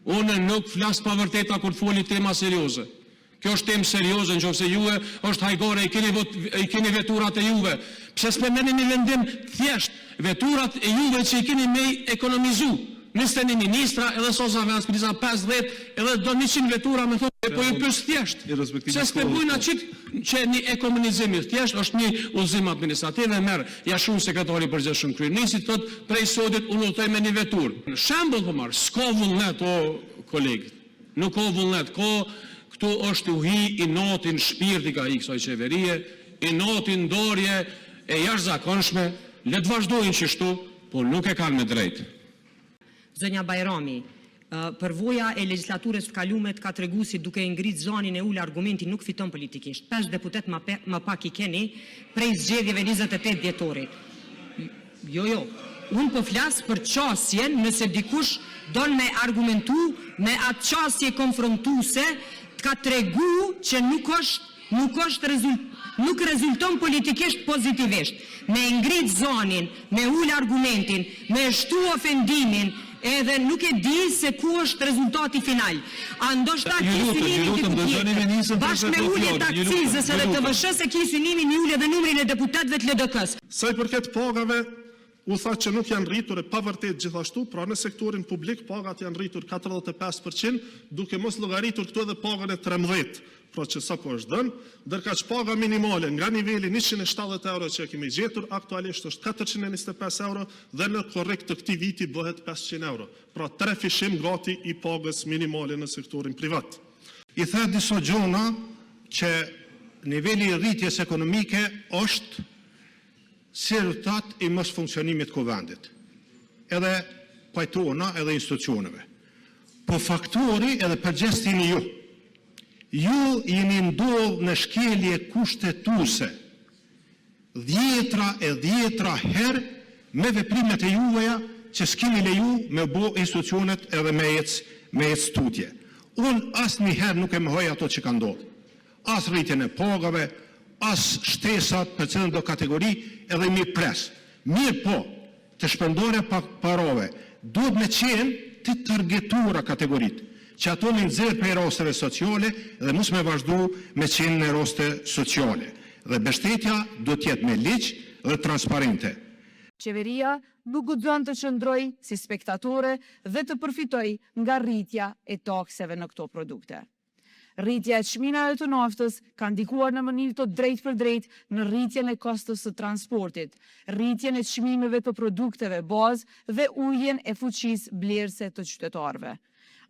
Unë nuk flas pa vërteta kur foli tema serioze. Kjo është temë serioze, nëse juve është hajgore, i keni veturat e juve. Pse s'me merrni një vendim thjesht, veturat e juve që i keni me ekonomizu. 21 ministra, edhe Sosa Vans, ministra 50, edhe do 100 vetura me thonë, po ju pyes thjesht. Pse s'me bujnë atë që një ekonomizimi thjesht është një udhëzim administrativ e merr jashtëm sekretari i përgjithshëm kryenisi thotë prej sodit unë udhëtoj me një veturë. Shembull po marr, s'ka vullnet o kolegët. Nuk ka vullnet, këtu është uhi i notin shpirti ka i kësaj qeverie, i notin dorje e jashtëzakonshme, le të vazhdojnë kështu, por nuk e kanë me drejtë. Zënja Bajrami, përvoja e legjislaturës të kalume ka tregu si duke ngrit zonin e ulë argumenti nuk fiton politikisht. 5 deputet më pak i keni prej zgjedhjeve 28 dhjetorit. Jo, unë po flas për qasjen nëse dikush don me argumentu me atë qasje konfrontuese ka tregu që nuk rezulton politikisht pozitivisht. Me ngrit zonin, me ul argumentin, me shtu ofendimin, edhe nuk e di se ku është rezultati final. A ndoshta bashkë me ulje të akcizës edhe të VSH-s e ki synimin një ulje dhe numrin e deputetëve të LDK-s. Sa i përket pagave, u tha që nuk janë rritur e pa vërtet gjithashtu, pra në sektorin publik pagat janë rritur 45%, duke mos llogaritur këtu edhe pagën e 13%, pra që sa po është dënë, ndërka që paga minimale nga niveli 170 euro që kemi gjetur, aktualisht është 425 euro dhe në korrekt të këtij viti bëhet 500 euro. Pra 3 fishim gati i pagës minimale në sektorin privat. I tha disa gjona që niveli i rritjes ekonomike është si rezultat i mos funksionimit të vendit, edhe pajtona edhe institucioneve. Po faktori edhe përgjegjësini ju jeni ndodhur në shkelje kushtetuese 10 herë me veprimet e juaja që s'keni leju me bo institucionet edhe me ecë tutje. Unë asnjëherë nuk e mohoj ato që ka ndodhur. As rritjen e pagave, as shtesat për cilën do kategori edhe mi pres. Mirë po, të shpendore parove, duhet me qenë të targetura kategoritë, që ato në nxjerr për rasteve sociale dhe mos me vazhdu me qenë në raste sociale. Dhe mbështetja do të jetë me ligj dhe transparente. Qeveria nuk guxon të qëndroj si spektatore dhe të përfitoj nga rritja e takseve në këto produkte. Rritja e çmimeve të naftës ka ndikuar në mënyrë të drejtë për drejtë në rritjen e kostos së transportit, rritjen e çmimeve të produkteve bazë dhe uljen e fuqisë blerëse të qytetarëve.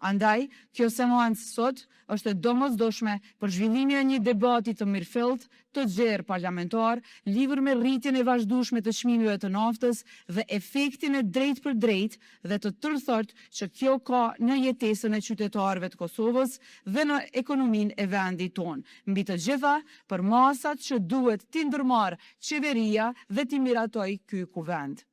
Andaj, kjo seancë sot është e domosdoshme për zhvillimin e një debati të mirëfillt, të gjerë parlamentar, lidhur me rritjen e vazhdueshme të çmimeve të naftës dhe efektin e drejtë për drejtë dhe të tërthort që kjo ka në jetesën e qytetarëve të Kosovës dhe në ekonominë e vendit tonë. Mbi të gjitha, për masat që duhet t'i ndërmarrë qeveria dhe t'i miratoj ky kuvend.